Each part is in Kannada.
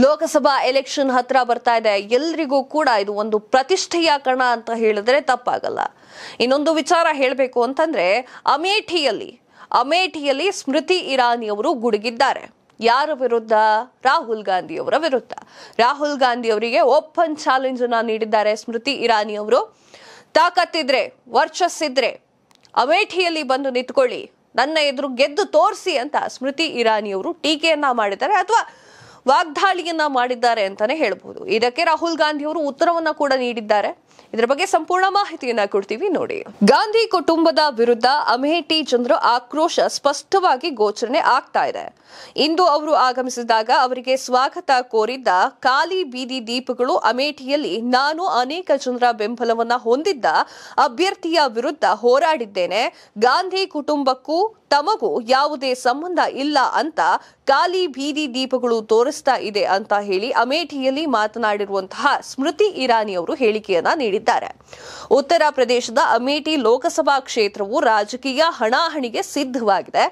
ಲೋಕಸಭಾ ಎಲೆಕ್ಷನ್ ಹತ್ರ ಬರ್ತಾ ಇದೆ. ಎಲ್ರಿಗೂ ಕೂಡ ಇದು ಒಂದು ಪ್ರತಿಷ್ಠೆಯ ಕಣ ಅಂತ ಹೇಳಿದ್ರೆ ತಪ್ಪಾಗಲ್ಲ. ಇನ್ನೊಂದು ವಿಚಾರ ಹೇಳಬೇಕು ಅಂತಂದ್ರೆ ಅಮೇಠಿಯಲ್ಲಿ ಸ್ಮೃತಿ ಇರಾನಿ ಅವರು ಗುಡುಗಿದ್ದಾರೆ. ಯಾರ ವಿರುದ್ಧ? ರಾಹುಲ್ ಗಾಂಧಿ ಅವರ ವಿರುದ್ಧ. ರಾಹುಲ್ ಗಾಂಧಿ ಅವರಿಗೆ ಓಪನ್ ಚಾಲೆಂಜ್ ಅನ್ನ ನೀಡಿದ್ದಾರೆ ಸ್ಮೃತಿ ಇರಾನಿ ಅವರು. ತಾಕತ್ತಿದ್ರೆ, ವರ್ಚಸ್ಸಿದ್ರೆ ಅಮೇಠಿಯಲ್ಲಿ ಬಂದು ನಿಂತ್ಕೊಳ್ಳಿ, ನನ್ನ ಎದುರು ಗೆದ್ದು ತೋರಿಸಿ ಅಂತ ಸ್ಮೃತಿ ಇರಾನಿ ಅವರು ಟೀಕೆಯನ್ನ ಮಾಡಿದ್ದಾರೆ ಅಥವಾ ವಾಗ್ದಾಳಿಯನ್ನ ಮಾಡಿದ್ದಾರೆ ಅಂತಾನೆ ಹೇಳಬಹುದು. ಇದಕ್ಕೆ ರಾಹುಲ್ ಗಾಂಧಿ ಅವರು ಉತ್ತರವನ್ನ ಕೂಡ ನೀಡಿದ್ದಾರೆ. ಇದರ ಬಗ್ಗೆ ಸಂಪೂರ್ಣ ಮಾಹಿತಿಯನ್ನ ಕೊಡ್ತೀವಿ ನೋಡಿ. ಗಾಂಧಿ ಕುಟುಂಬದ ವಿರುದ್ಧ ಅಮೇಠಿ ಜನರ ಆಕ್ರೋಶ ಸ್ಪಷ್ಟವಾಗಿ ಗೋಚರಣೆ ಆಗ್ತಾ ಇದೆ. ಇಂದು ಅವರು ಆಗಮಿಸಿದಾಗ ಅವರಿಗೆ ಸ್ವಾಗತ ಕೋರಿದ್ದ ಖಾಲಿ ಬೀದಿ ದೀಪಗಳು ಅಮೇಠಿಯಲ್ಲಿ ನಾನು ಅನೇಕ ಜನರ ಬೆಂಬಲವನ್ನ ಹೊಂದಿದ್ದ ಅಭ್ಯರ್ಥಿಯ ವಿರುದ್ಧ ಹೋರಾಡಿದ್ದೇನೆ. ಗಾಂಧಿ ಕುಟುಂಬಕ್ಕೂ ತಮಗೂ ಯಾವುದೇ ಸಂಬಂಧ ಇಲ್ಲ ಅಂತ ಖಾಲಿ ಬೀದಿ ದೀಪಗಳು ತೋರಿಸ್ತಾ ಇದೆ ಅಂತ ಹೇಳಿ ಅಮೇಠಿಯಲ್ಲಿ ಮಾತನಾಡಿರುವಂತಹ ಸ್ಮೃತಿ ಇರಾನಿ ಅವರು ಹೇಳಿಕೆಯನ್ನ ನೀಡಿದ್ದಾರೆ. ಉತ್ತರ ಪ್ರದೇಶದ ಅಮೇಠಿ ಲೋಕಸಭಾ ಕ್ಷೇತ್ರವು ರಾಜಕೀಯ ಹಣಾಹಣಿಗೆ ಸಿದ್ಧವಾಗಿದೆ.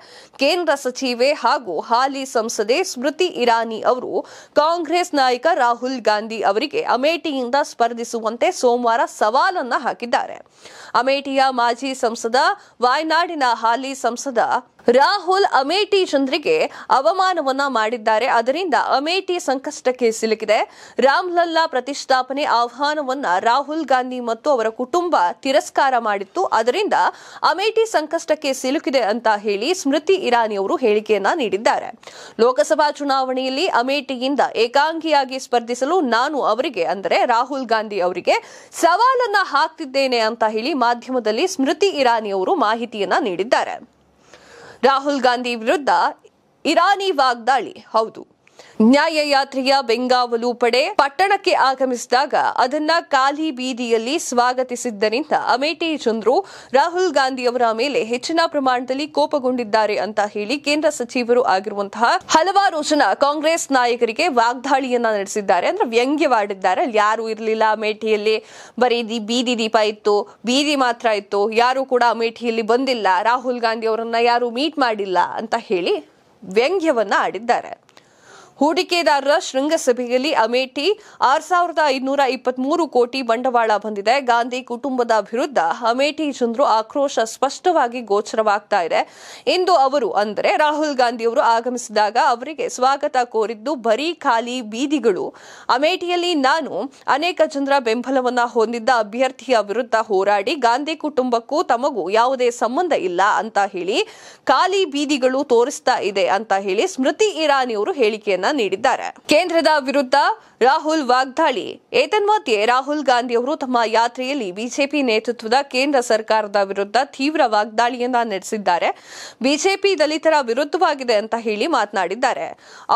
ಕೇಂದ್ರ ಸಚಿವೆ ಹಾಗೂ ಹಾಲಿ ಸಂಸದೆ ಸ್ಮೃತಿ ಇರಾನಿ ಅವರು ಕಾಂಗ್ರೆಸ್ ನಾಯಕ ರಾಹುಲ್ ಗಾಂಧಿ ಅವರಿಗೆ ಅಮೇಠಿಯಿಂದ ಸ್ಪರ್ಧಿಸುವಂತೆ ಸೋಮವಾರ ಸವಾಲನ್ನ ಹಾಕಿದ್ದಾರೆ. ಅಮೇಠಿಯ ಮಾಜಿ ಸಂಸದ, ವಾಯ್ನಾಡಿನ ಹಾಲಿ ಸಂಸದ ರಾಹುಲ್ ಅಮೇಠಿ ಜನರಿಗೆ ಅವಮಾನವನ್ನ ಮಾಡಿದ್ದಾರೆ. ಅದರಿಂದ ಅಮೇಠಿ ಸಂಕಷ್ಟಕ್ಕೆ ಸಿಲುಕಿದೆ. ರಾಮ್ಲಲ್ಲಾ ಪ್ರತಿಷ್ಠಾಪನೆ ಆಹ್ವಾನವನ್ನ ರಾಹುಲ್ ಗಾಂಧಿ ಮತ್ತು ಅವರ ಕುಟುಂಬ ತಿರಸ್ಕಾರ ಮಾಡಿತ್ತು. ಅದರಿಂದ ಅಮೇಠಿ ಸಂಕಷ್ಟಕ್ಕೆ ಸಿಲುಕಿದೆ ಅಂತ ಹೇಳಿ ಸ್ಮೃತಿ ಇರಾನಿ ಅವರು ಹೇಳಿಕೆಯನ್ನ ನೀಡಿದ್ದಾರೆ. ಲೋಕಸಭಾ ಚುನಾವಣೆಯಲ್ಲಿ ಅಮೇಠಿಯಿಂದ ಏಕಾಂಗಿಯಾಗಿ ಸ್ಪರ್ಧಿಸಲು ನಾನು ಅವರಿಗೆ, ಅಂದರೆ ರಾಹುಲ್ ಗಾಂಧಿ ಅವರಿಗೆ ಸವಾಲನ್ನ ಹಾಕ್ತಿದ್ದೇನೆ ಅಂತ ಹೇಳಿ ಮಾಧ್ಯಮದಲ್ಲಿ ಸ್ಮೃತಿ ಇರಾನಿ ಅವರು ಮಾಹಿತಿಯನ್ನ ನೀಡಿದ್ದಾರೆ. ರಾಹುಲ್ ಗಾಂಧಿ ವಿರುದ್ಧ ಇರಾನಿ ವಾಗ್ದಾಳಿ. ಹೌದು, ನ್ಯಾಯಯಾತ್ರೆಯ ಬೆಂಗಾವಲು ಪಡೆ ಪಟ್ಟಣಕ್ಕೆ ಆಗಮಿಸಿದಾಗ ಅದನ್ನ ಖಾಲಿ ಬೀದಿಯಲ್ಲಿ ಸ್ವಾಗತಿಸಿದ್ದರಿಂದ ಅಮೇಠಿ ಜನರು ರಾಹುಲ್ ಗಾಂಧಿ ಅವರ ಮೇಲೆ ಹೆಚ್ಚಿನ ಪ್ರಮಾಣದಲ್ಲಿ ಕೋಪಗೊಂಡಿದ್ದಾರೆ ಅಂತ ಹೇಳಿ ಕೇಂದ್ರ ಸಚಿವರು ಆಗಿರುವಂತಹ ಹಲವಾರು ಜನ ಕಾಂಗ್ರೆಸ್ ನಾಯಕರಿಗೆ ವಾಗ್ದಾಳಿಯನ್ನ ನಡೆಸಿದ್ದಾರೆ. ಅಂದ್ರೆ ವ್ಯಂಗ್ಯವಾಡಿದ್ದಾರೆ. ಯಾರು ಇರಲಿಲ್ಲ ಅಮೇಠಿಯಲ್ಲಿ, ಬರೀ ಬೀದಿ ದೀಪ ಇತ್ತು, ಬೀದಿ ಮಾತ್ರ ಇತ್ತು, ಯಾರು ಕೂಡ ಅಮೇಠಿಯಲ್ಲಿ ಬಂದಿಲ್ಲ, ರಾಹುಲ್ ಗಾಂಧಿ ಅವರನ್ನ ಯಾರು ಮೀಟ್ ಮಾಡಿಲ್ಲ ಅಂತ ಹೇಳಿ ವ್ಯಂಗ್ಯವನ್ನ ಆಡಿದ್ದಾರೆ. ಹೂಡಿಕೆದಾರರ ಶೃಂಗಸಭೆಯಲ್ಲಿ ಅಮೇಠಿ 6,523 ಕೋಟಿ ಬಂಡವಾಳ ಬಂದಿದೆ. ಗಾಂಧಿ ಕುಟುಂಬದ ವಿರುದ್ಧ ಅಮೇಠಿ ಜನರು ಆಕ್ರೋಶ ಸ್ಪಷ್ಟವಾಗಿ ಗೋಚರವಾಗ್ತಾ ಇದೆ. ಇಂದು ಅವರು, ಅಂದರೆ ರಾಹುಲ್ ಗಾಂಧಿ ಅವರು ಆಗಮಿಸಿದಾಗ ಅವರಿಗೆ ಸ್ವಾಗತ ಕೋರಿದ್ದು ಬರೀ ಖಾಲಿ ಬೀದಿಗಳು. ಅಮೇಠಿಯಲ್ಲಿ ನಾನು ಅನೇಕ ಜನರ ಬೆಂಬಲವನ್ನ ಹೊಂದಿದ್ದ ಅಭ್ಯರ್ಥಿಯ ವಿರುದ್ಧ ಹೋರಾಡಿ ಗಾಂಧಿ ಕುಟುಂಬಕ್ಕೂ ತಮಗೂ ಯಾವುದೇ ಸಂಬಂಧ ಇಲ್ಲ ಅಂತ ಹೇಳಿ ಖಾಲಿ ಬೀದಿಗಳು ತೋರಿಸ್ತಾ ಇದೆ ಅಂತ ಹೇಳಿ ಸ್ಮೃತಿ ಇರಾನಿ ಅವರು ಹೇಳಿಕೆಯನ್ನ ನೀಡಿದ್ದಾರೆ. ಕೇಂದ್ರದ ವಿರುದ್ಧ ರಾಹುಲ್ ವಾಗ್ದಾಳಿ. ಏತನ್ಮಧ್ಯೆ ರಾಹುಲ್ ಗಾಂಧಿ ಅವರು ತಮ್ಮ ಯಾತ್ರೆಯಲ್ಲಿ ಬಿಜೆಪಿ ನೇತೃತ್ವದ ಕೇಂದ್ರ ಸರ್ಕಾರದ ವಿರುದ್ಧ ತೀವ್ರ ವಾಗ್ದಾಳಿಯನ್ನ ನಡೆಸಿದ್ದಾರೆ. ಬಿಜೆಪಿ ದಲಿತರ ವಿರುದ್ಧವಾಗಿದೆ ಅಂತ ಹೇಳಿ ಮಾತನಾಡಿದ್ದಾರೆ.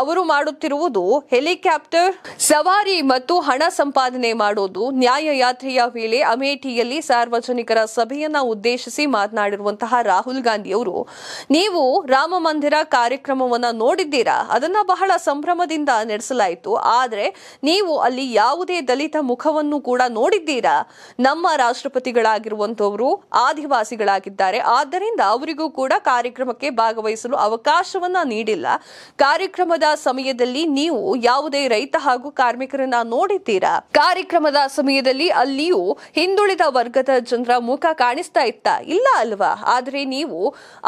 ಅವರು ಮಾಡುತ್ತಿರುವುದು ಹೆಲಿಕಾಪ್ಟರ್ ಸವಾರಿ ಮತ್ತು ಹಣ ಸಂಪಾದನೆ ಮಾಡೋದು. ನ್ಯಾಯಯಾತ್ರೆಯ ವೇಳೆ ಅಮೇಠಿಯಲ್ಲಿ ಸಾರ್ವಜನಿಕರ ಸಭೆಯನ್ನ ಉದ್ದೇಶಿಸಿ ಮಾತನಾಡಿರುವಂತಹ ರಾಹುಲ್ ಗಾಂಧಿ ಅವರು, ನೀವು ರಾಮ ಮಂದಿರ ಕಾರ್ಯಕ್ರಮವನ್ನ ನೋಡಿದ್ದೀರಾ? ಅದನ್ನ ಬಹಳ ಸಂಭ್ರಮದಿಂದ ನಡೆಸಲಾಯಿತು. ಆದರೆ ನೀವು ಅಲ್ಲಿ ಯಾವುದೇ ದಲಿತ ಮುಖವನ್ನು ಕೂಡ ನೋಡಿದ್ದೀರಾ? ನಮ್ಮ ರಾಷ್ಟ್ರಪತಿಗಳಾಗಿರುವಂತವರು ಆದಿವಾಸಿಗಳಾಗಿದ್ದಾರೆ. ಆದ್ದರಿಂದ ಅವರಿಗೂ ಕೂಡ ಕಾರ್ಯಕ್ರಮಕ್ಕೆ ಭಾಗವಹಿಸಲು ಅವಕಾಶವನ್ನ ನೀಡಿಲ್ಲ. ಕಾರ್ಯಕ್ರಮದ ಸಮಯದಲ್ಲಿ ನೀವು ಯಾವುದೇ ರೈತ ಹಾಗೂ ಕಾರ್ಮಿಕರನ್ನ ನೋಡಿದ್ದೀರಾ? ಕಾರ್ಯಕ್ರಮದ ಸಮಯದಲ್ಲಿ ಅಲ್ಲಿಯೂ ಹಿಂದುಳಿದ ವರ್ಗದ ಜನರ ಮುಖ ಕಾಣಿಸ್ತಾ ಇತ್ತಾ? ಇಲ್ಲ ಅಲ್ವಾ? ಆದರೆ ನೀವು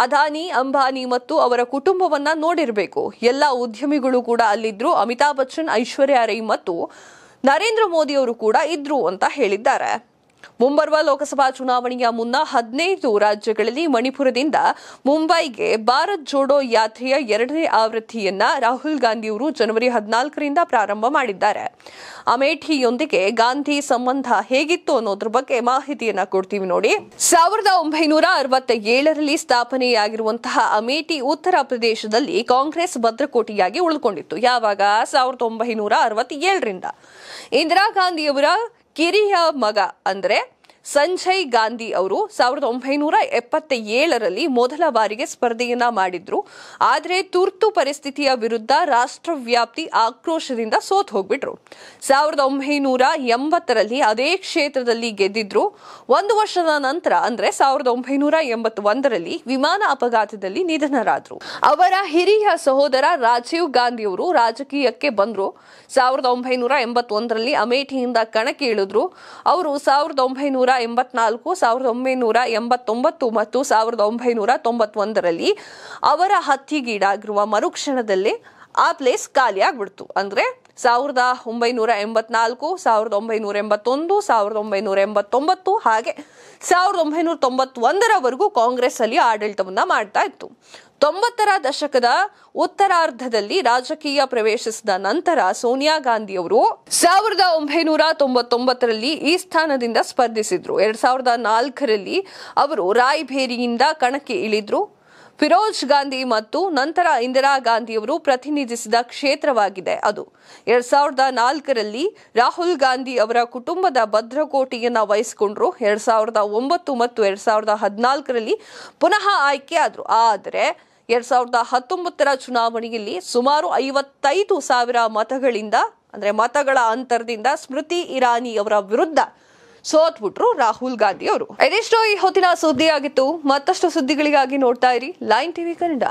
ಅದಾನಿ, ಅಂಬಾನಿ ಮತ್ತು ಅವರ ಕುಟುಂಬವನ್ನ ನೋಡಿರಬೇಕು. ಎಲ್ಲ ಉದ್ಯಮಿಗಳು ಕೂಡ ಅಲ್ಲಿದ್ರು. ಅಮಿತಾಬ್ ಬಚ್ಚನ್, ಐಶ್ವರ್ಯ ರೈ ಮತ್ತು ನರೇಂದ್ರ ಮೋದಿ ಅವರು ಕೂಡ ಇದ್ರು ಅಂತ ಹೇಳಿದ್ದಾರೆ. ಮುಂಬರುವ ಲೋಕಸಭಾ ಚುನಾವಣೆಯ ಮುನ್ನ 15 ರಾಜ್ಯಗಳಲ್ಲಿ ಮಣಿಪುರದಿಂದ ಮುಂಬೈಗೆ ಭಾರತ್ ಜೋಡೋ ಯಾತ್ರೆಯ 2ನೇ ಆವೃತ್ತಿಯನ್ನ ರಾಹುಲ್ ಗಾಂಧಿ ಅವರು ಜನವರಿ 14ರಿಂದ ಪ್ರಾರಂಭ ಮಾಡಿದ್ದಾರೆ. ಅಮೇಠಿಯೊಂದಿಗೆ ಗಾಂಧಿ ಸಂಬಂಧ ಹೇಗಿತ್ತು ಅನ್ನೋದ್ರ ಬಗ್ಗೆ ಮಾಹಿತಿಯನ್ನ ಕೊಡ್ತೀವಿ ನೋಡಿ. 1967ರಲ್ಲಿ ಸ್ಥಾಪನೆಯಾಗಿರುವಂತಹ ಅಮೇಠಿ ಉತ್ತರ ಪ್ರದೇಶದಲ್ಲಿ ಕಾಂಗ್ರೆಸ್ ಭದ್ರಕೋಟೆಯಾಗಿ ಉಳ್ಕೊಂಡಿತ್ತು. ಯಾವಾಗ? 1967ರಿಂದ. ಇಂದಿರಾ ಗಾಂಧಿಯವರ ಕಿರಿಯ ಮಗ, ಅಂದ್ರೆ ಸಂಜಯ್ ಗಾಂಧಿ ಅವರು 1977ರಲ್ಲಿ ಮೊದಲ ಬಾರಿಗೆ ಸ್ಪರ್ಧೆಯನ್ನ ಮಾಡಿದ್ರು. ಆದರೆ ತುರ್ತು ಪರಿಸ್ಥಿತಿಯ ವಿರುದ್ಧ ರಾಷ್ಟ್ರವ್ಯಾಪಿ ಆಕ್ರೋಶದಿಂದ ಸೋತ್ ಹೋಗ್ಬಿಟ್ರು. 1980ರಲ್ಲಿ ಅದೇ ಕ್ಷೇತ್ರದಲ್ಲಿ ಗೆದ್ದಿದ್ರು. ಒಂದು ವರ್ಷದ ನಂತರ ಅಂದ್ರೆ 1981ರಲ್ಲಿ ವಿಮಾನ ಅಪಘಾತದಲ್ಲಿ ನಿಧನರಾದ್ರು. ಅವರ ಹಿರಿಯ ಸಹೋದರ ರಾಜೀವ್ ಗಾಂಧಿ ಅವರು ರಾಜಕೀಯಕ್ಕೆ ಬಂದ್ರು. 1981ರಲ್ಲಿ ಅಮೇಠಿಯಿಂದ ಕಣಕ್ಕೆ ಇಳಿದ್ರು. ಅವರು 1984, 1989 ಮತ್ತು 1991ರಲ್ಲಿ ಅವರ ಹತ್ಯೆಗೀಡಾಗಿರುವ ಮರುಕ್ಷಣದಲ್ಲೇ ಆ ಪ್ಲೇಸ್ ಖಾಲಿ ಆಗ್ಬಿಡ್ತು. ಅಂದ್ರೆ 1984, 1981, 1989 ಹಾಗೆ 1991ರವರೆಗೂ ಕಾಂಗ್ರೆಸ್ ಅಲ್ಲಿ ಆಡಳಿತವನ್ನ ಮಾಡ್ತಾ ಇತ್ತು. 90ರ ದಶಕದ ಉತ್ತರಾರ್ಧದಲ್ಲಿ ರಾಜಕೀಯ ಪ್ರವೇಶಿಸಿದ ನಂತರ ಸೋನಿಯಾ ಗಾಂಧಿ ಅವರು 1999ರಲ್ಲಿ ಈ ಸ್ಥಾನದಿಂದ ಸ್ಪರ್ಧಿಸಿದ್ರು. 2004ರಲ್ಲಿ ಅವರು ರಾಯ್ಬೇರಿಯಿಂದ ಕಣಕ್ಕೆ ಇಳಿದ್ರು. ಫಿರೋಜ್ ಗಾಂಧಿ ಮತ್ತು ನಂತರ ಇಂದಿರಾ ಗಾಂಧಿಯವರು ಪ್ರತಿನಿಧಿಸಿದ ಕ್ಷೇತ್ರವಾಗಿದೆ ಅದು. 2004ರಲ್ಲಿ ರಾಹುಲ್ ಗಾಂಧಿ ಅವರ ಕುಟುಂಬದ ಭದ್ರಕೋಟೆಯನ್ನ ವಹಿಸಿಕೊಂಡ್ರು. 2009 ಮತ್ತು 2014ರಲ್ಲಿ ಪುನಃ ಆಯ್ಕೆ ಆದ್ರು. ಆದರೆ 2019ರ ಚುನಾವಣೆಯಲ್ಲಿ ಸುಮಾರು 55,000 ಮತಗಳಿಂದ ಅಂದ್ರೆ ಮತಗಳ ಅಂತರದಿಂದ ಸ್ಮೃತಿ ಇರಾನಿ ಅವರ ವಿರುದ್ಧ ಸೋತ್ಬಿಟ್ರು ರಾಹುಲ್ ಗಾಂಧಿ ಅವರು. ಇದಿಷ್ಟು ಈ ಹೊತ್ತಿನ ಸುದ್ದಿ ಆಗಿತ್ತು. ಮತ್ತಷ್ಟು ಸುದ್ದಿಗಳಿಗಾಗಿ ನೋಡ್ತಾ ಇರಿ ಲೈನ್ ಟಿವಿ ಕನ್ನಡ.